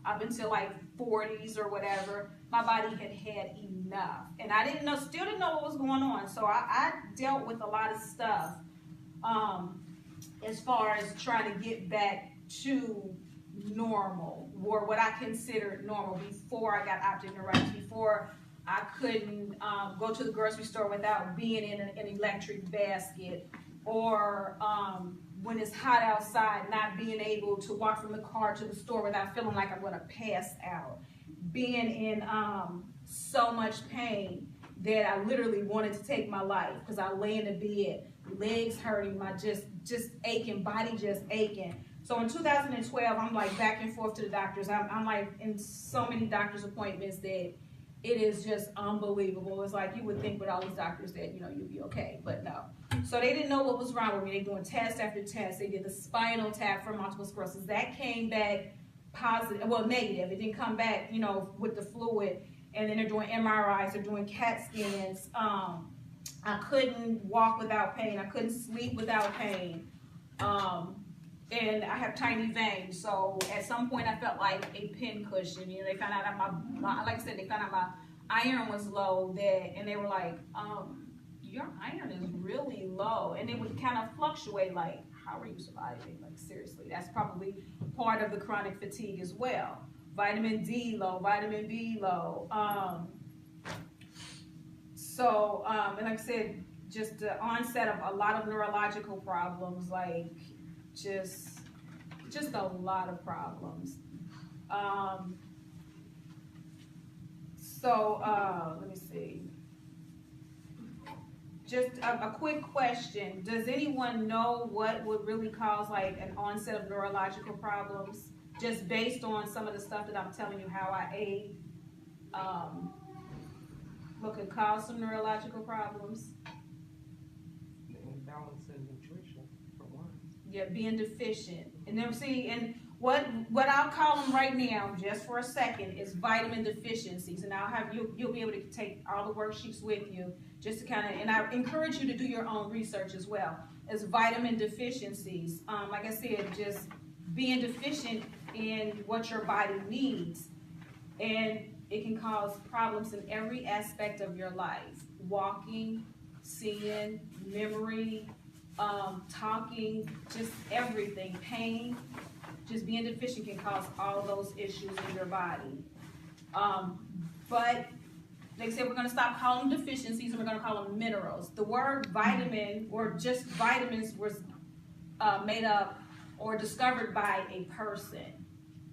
up until like 40s or whatever, my body had had enough. And I didn't know, still didn't know what was going on. So I dealt with a lot of stuff as far as trying to get back to normal, or what I considered normal before I got optic neuritis, before I couldn't go to the grocery store without being in an electric basket, or when it's hot outside, not being able to walk from the car to the store without feeling like I'm going to pass out, being in so much pain that I literally wanted to take my life because I lay in the bed, legs hurting, my just aching, body just aching. So in 2012, I'm like back and forth to the doctors. I'm like in so many doctor's appointments that it is just unbelievable. It's like you would think with all these doctors that, you know, you'd be okay, but no. So they didn't know what was wrong with me. They doing test after test. They did the spinal tap for multiple sclerosis. That came back positive, well, negative. It didn't come back, you know, with the fluid. And then they're doing MRIs, they're doing CAT scans. I couldn't walk without pain. I couldn't sleep without pain. And I have tiny veins, so at some point I felt like a pin cushion. You know, they found out that my like I said, they found out my iron was low, and they were like, your iron is really low, and it would kind of fluctuate. Like, how are you surviving? Like, seriously, that's probably part of the chronic fatigue as well. Vitamin D low, vitamin B low. And like I said, just the onset of a lot of neurological problems, like just a lot of problems. Let me see. Just a quick question. Does anyone know what would really cause like an onset of neurological problems? Just based on some of the stuff that I'm telling you, how I ate, what could cause some neurological problems? The imbalance in nutrition, for one. Yeah, being deficient. And then see, and what I'll call them right now, just for a second, is vitamin deficiencies. And I'll have you'll be able to take all the worksheets with you, just to kind of, and I encourage you to do your own research as well, as vitamin deficiencies. Like I said, just being deficient in what your body needs. And it can cause problems in every aspect of your life. Walking, seeing, memory, talking, just everything. Pain, just being deficient can cause all those issues in your body. But like I said, we're going to stop calling them deficiencies and we're going to call them minerals. The word vitamin, or just vitamins, was made up or discovered by a person.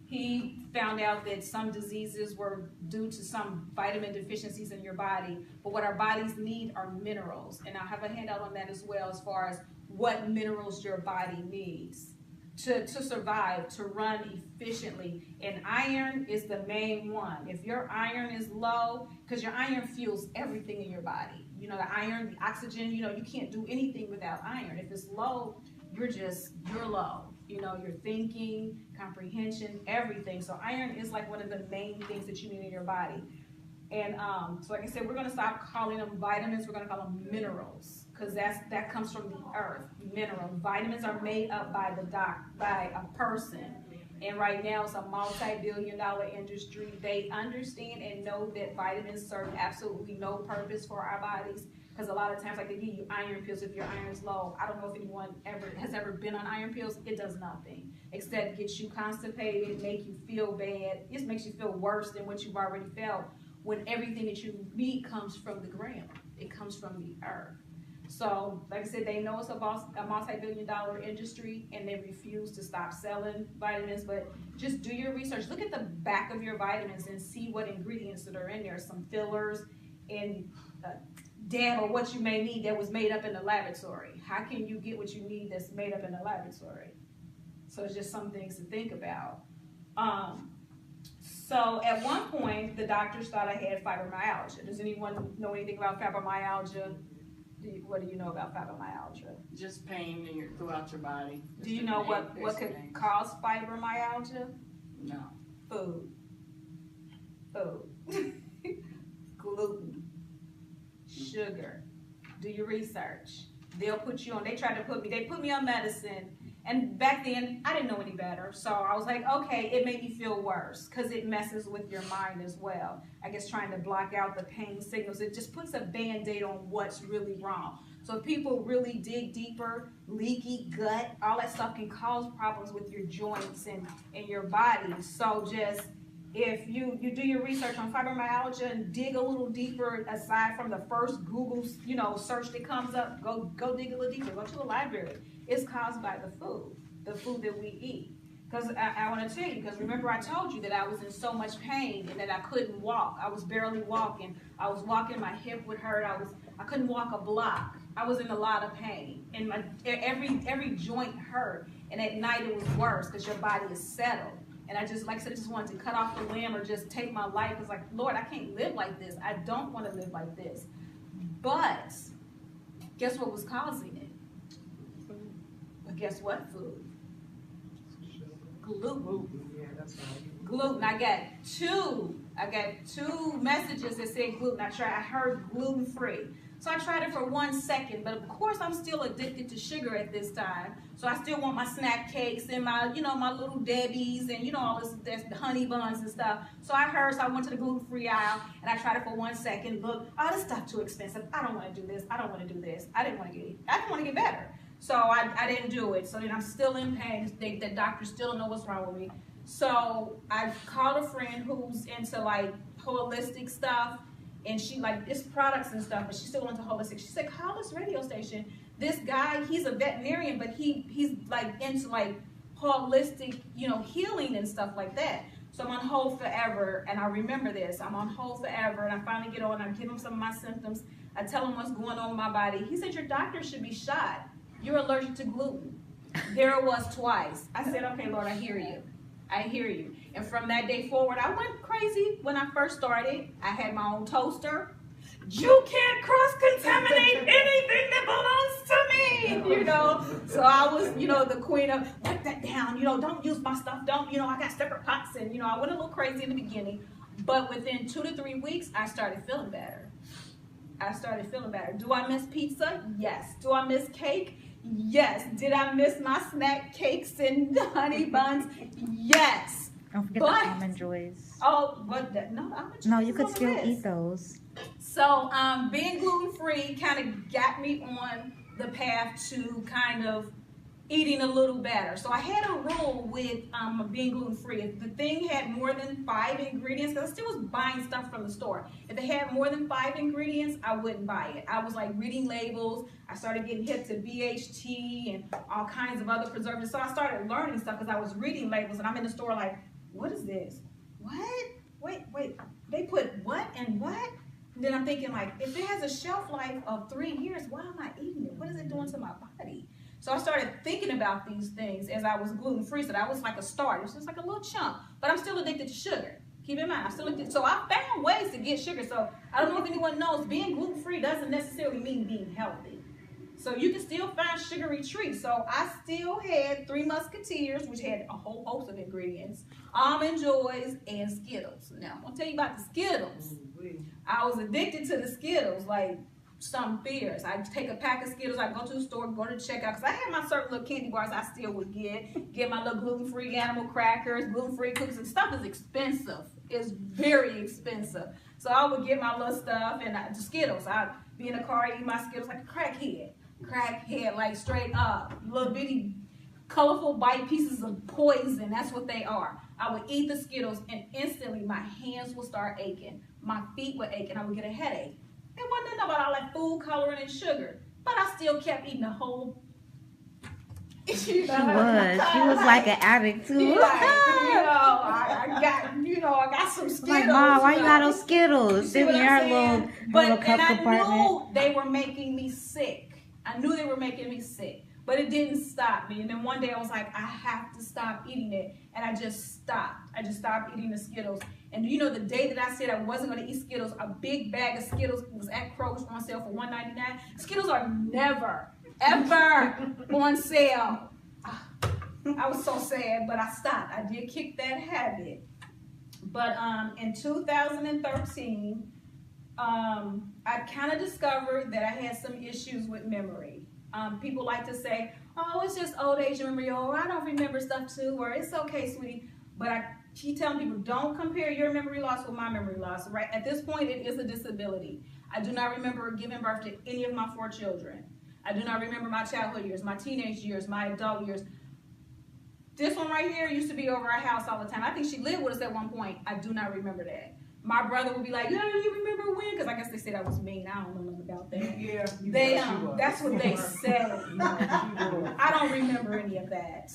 He found out that some diseases were due to some vitamin deficiencies in your body, but what our bodies need are minerals. And I'll have a handout on that as well, as far as what minerals your body needs to survive, to run efficiently. And iron is the main one. If your iron is low, because your iron fuels everything in your body. You know, the iron, the oxygen, you know, you can't do anything without iron. If it's low, you're low. You know, your thinking, comprehension, everything. So iron is like one of the main things that you need in your body. And so like I said, we're going to stop calling them vitamins. We're going to call them minerals, because that comes from the earth. Mineral vitamins are made up by a person. And right now it's a multi-billion-dollar industry. They understand and know that vitamins serve absolutely no purpose for our bodies. Because a lot of times, like, they give you iron pills if your iron is low. I don't know if anyone has ever been on iron pills. It does nothing except get you constipated, make you feel bad. It just makes you feel worse than what you've already felt, when everything that you need comes from the ground. It comes from the earth. So, like I said, they know it's a multi-billion-dollar industry, and they refuse to stop selling vitamins. But just do your research. Look at the back of your vitamins and see what ingredients that are in there. Some fillers and dab, or what you may need that was made up in the laboratory. How can you get what you need that's made up in the laboratory? So it's just some things to think about. So at one point, the doctors thought I had fibromyalgia. Does anyone know anything about fibromyalgia? What do you know about fibromyalgia? Just pain throughout your body. Do you know what could cause fibromyalgia? No. Food. Gluten. Sugar. Do your research. They'll put you on, they put me on medicine, And back then, I didn't know any better. So I was like, okay, it made me feel worse because it messes with your mind as well. I guess trying to block out the pain signals, it just puts a Band-Aid on what's really wrong. So if people really dig deeper, leaky gut, all that stuff can cause problems with your joints and your body. So just, if you do your research on fibromyalgia and dig a little deeper, aside from the first Google, search that comes up, go dig a little deeper, go to the library. It's caused by the food that we eat. Because I want to tell you, because remember I told you that I was in so much pain and that I couldn't walk. I was barely walking. I was walking, my hip would hurt. I couldn't walk a block. I was in a lot of pain, and every joint hurt. And at night it was worse because your body is settled. And I just, like I said, just wanted to cut off the limb or just take my life. It's like, Lord, I can't live like this. I don't want to live like this. But guess what was causing it? But guess what food? Gluten. Yeah, that's right. Gluten. I got two messages that said gluten. I heard gluten free. So I tried it for 1 second, but of course I'm still addicted to sugar at this time. So I still want my snack cakes and my, my little Debbie's and all this honey buns and stuff. So I went to the gluten-free aisle and I tried it for 1 second. Look, oh, this stuff too expensive. I don't want to do this. I don't want to do this. I didn't want to get better. So I didn't do it. So then I'm still in pain. The doctors still don't know what's wrong with me. So I called a friend who's into like holistic stuff. And she like this products and stuff, but she's still into holistic. She said, call this radio station. This guy, he's a veterinarian, but he's like into like holistic, healing and stuff like that. So I'm on hold forever, and I remember this. I'm on hold forever, and I finally get on. I give him some of my symptoms. I tell him what's going on with my body. He said, your doctor should be shot. You're allergic to gluten. There it was twice. I said, okay, Lord, I hear you. I hear you. And from that day forward, I went crazy when I first started. I had my own toaster. You can't cross-contaminate anything that belongs to me, So I was, the queen of, wipe that down, don't use my stuff, don't, I got separate pots. And, I went a little crazy in the beginning. But within 2 to 3 weeks, I started feeling better. Do I miss pizza? Yes. Do I miss cake? Yes. Did I miss my snack cakes and honey buns? Yes. Don't forget the almond joys. Oh, but the almond joys. No, you could still eat those. So, being gluten-free kind of got me on the path to kind of eating a little better. So I had a rule with being gluten-free. If the thing had more than 5 ingredients, because I still was buying stuff from the store. If it had more than 5 ingredients, I wouldn't buy it. I was like reading labels. I started getting hip to BHT and all kinds of other preservatives. So I started learning stuff because I was reading labels, and I'm in the store like, what is this? What? Wait. They put what and what? And then I'm thinking like, if it has a shelf life of 3 years, why am I eating it? What is it doing to my body? So I started thinking about these things as I was gluten-free. So that was like a start. It was just like a little chunk. But I'm still addicted to sugar. Keep in mind, I'm still addicted. So I found ways to get sugar. So I don't know if anyone knows, being gluten-free doesn't necessarily mean being healthy. So you can still find sugary treats. So I still had 3 Musketeers, which had a whole host of ingredients, Almond Joys, and Skittles. Now, I'm going to tell you about the Skittles. I was addicted to the Skittles, like some fierce. I'd take a pack of Skittles, I'd go to the store, go to the checkout, because I had my certain little candy bars I still would get my little gluten-free animal crackers, gluten-free cookies, and stuff is expensive. It's very expensive. So I would get my little stuff, and the Skittles. I'd be in the car, eat my Skittles like a crackhead, like straight up. Little bitty, colorful bite pieces of poison, that's what they are. I would eat the Skittles, and instantly my hands would start aching. My feet would ache, and I would get a headache. It wasn't nothing about all that food coloring and sugar, but I still kept eating the whole. She was like an addict too. I got some Skittles. Like, Mom, why you got those Skittles? They were in your little cup compartment. I knew they were making me sick. But it didn't stop me. And then one day I was like, I have to stop eating it. And I just stopped. I just stopped eating the Skittles. And the day that I said I wasn't going to eat Skittles, a big bag of Skittles was at Kroger's on sale for $1.99. Skittles are never, ever on sale. I was so sad, but I stopped. I did kick that habit. But in 2013, I kind of discovered that I had some issues with memory. People like to say, oh, it's just old age memory, or I don't remember stuff too, or it's okay, sweetie. But I keep telling people, don't compare your memory loss with my memory loss, right? At this point, it is a disability. I do not remember giving birth to any of my 4 children. I do not remember my childhood years, my teenage years, my adult years. This one right here used to be over our house all the time. I think she lived with us at one point. I do not remember that. My brother would be like, yeah, you remember when? Because I guess they said I was mean. I don't know nothing about that. Yeah, They that's what they said. I don't remember any of that.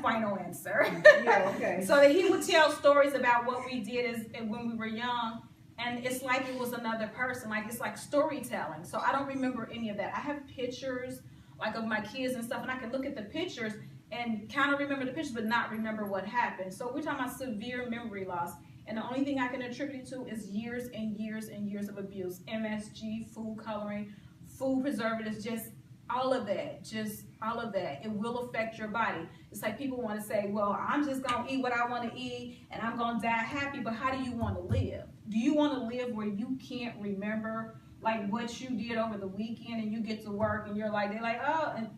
Final answer. Yeah, okay. So that he would tell stories about what we did when we were young, and it's like it was another person. Like it's like storytelling. So I don't remember any of that. I have pictures like of my kids and stuff, and I can look at the pictures and kind of remember the pictures, but not remember what happened. So we're talking about severe memory loss. And the only thing I can attribute it to is years and years and years of abuse. MSG, food coloring, food preservatives, just all of that. Just all of that. It will affect your body. It's like people want to say, well, I'm just going to eat what I want to eat and I'm going to die happy. But how do you want to live? Do you want to live where you can't remember like what you did over the weekend and you get to work and you're like, they're like, oh, and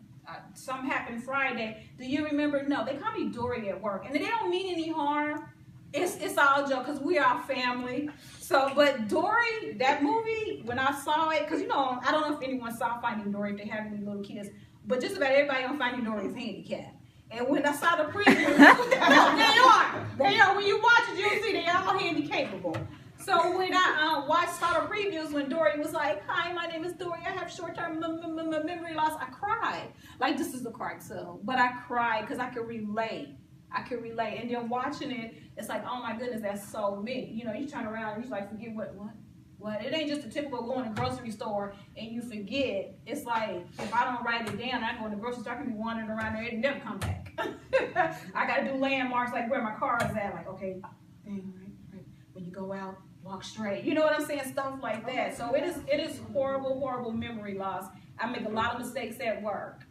something happened Friday. Do you remember? No, they call me Dory at work. And they don't mean any harm. It's all joke because we are family. So, but Dory, that movie, when I saw it, because you know, I don't know if anyone saw Finding Dory if they have any little kids, but just about everybody on Finding Dory is handicapped. And when I saw the preview, they are. When you watch it, you'll see they all handicappable. So when I saw the previews, when Dory was like, "Hi, my name is Dory. I have short-term memory loss," I cried. Like this is a cartoon, but I cried because I could relate. And then watching it, it's like, oh my goodness, that's so me. You know, you turn around and you like, forget what? It ain't just a typical going to the grocery store and you forget. It's like, if I don't write it down, I go in the grocery store, I can be wandering around there and never come back. I got to do landmarks like where my car is at. Like, okay, dang, right. When you go out, walk straight. You know what I'm saying? Stuff like that. So it is horrible memory loss. I make a lot of mistakes at work.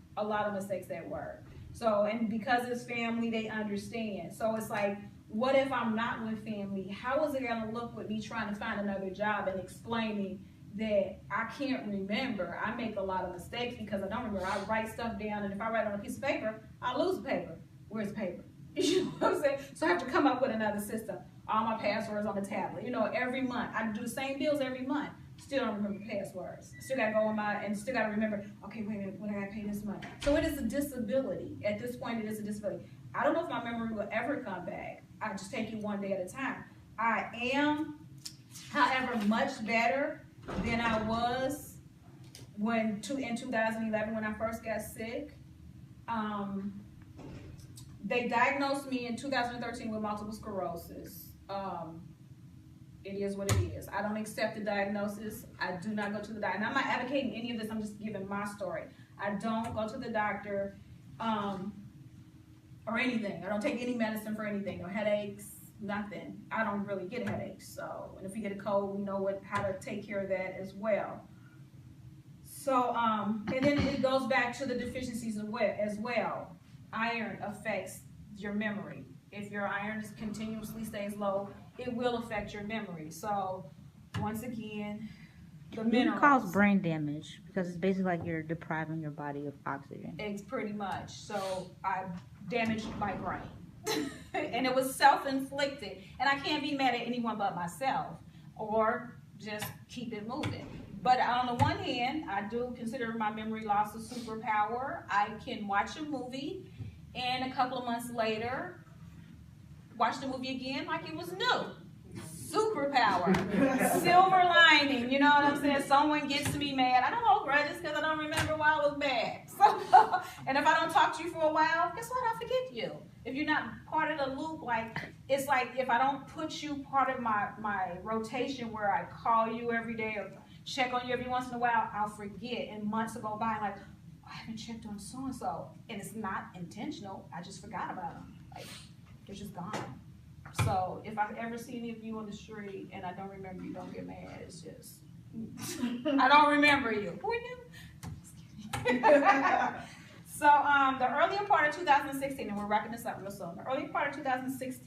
So, and because it's family, they understand. So it's like, what if I'm not with family? How is it going to look with me trying to find another job and explaining that I can't remember? I make a lot of mistakes because I don't remember. I write stuff down, and if I write on a piece of paper, I lose the paper. Where's the paper? You know what I'm saying? So I have to come up with another system. All my passwords on the tablet. You know, every month. I do the same bills every month. Still don't remember passwords. Still got to go on and still got to remember, okay, wait a minute, what I got to pay this month? So it is a disability. At this point, it is a disability. I don't know if my memory will ever come back. I just take it one day at a time. I am, however, much better than I was in 2011 when I first got sick. They diagnosed me in 2013 with multiple sclerosis. It is what it is. I don't accept the diagnosis. I do not go to the doctor. And I'm not advocating any of this. I'm just giving my story. I don't go to the doctor or anything. I don't take any medicine for anything. No headaches, nothing. I don't really get headaches. So, and if we get a cold, we know how to take care of that as well. So, and then it goes back to the deficiencies as well. Iron affects your memory. If your iron continuously stays low, it will affect your memory. So, once again, the minerals. It causes brain damage because it's basically like you're depriving your body of oxygen. It's pretty much. So, I damaged my brain. And it was self-inflicted. And I can't be mad at anyone but myself. Or just keep it moving. But on the one hand, I do consider my memory loss a superpower. I can watch a movie and a couple of months later, watch the movie again like it was new. Superpower. Silver lining, you know what I'm saying? Someone gets me mad. I don't hold grudges because I don't remember why I was mad. So, and if I don't talk to you for a while, guess what? I forget you. If you're not part of the loop, it's like if I don't put you part of my rotation where I call you every day or check on you every once in a while, I'll forget. And months will go by like, I haven't checked on so-and-so. And it's not intentional. I just forgot about them. Like, they're just gone. So if I ever see any of you on the street and I don't remember you, don't get mad. It's just, I don't remember you. Who are you? So the earlier part of 2016, and we're wrapping this up real soon. The earlier part of 2016,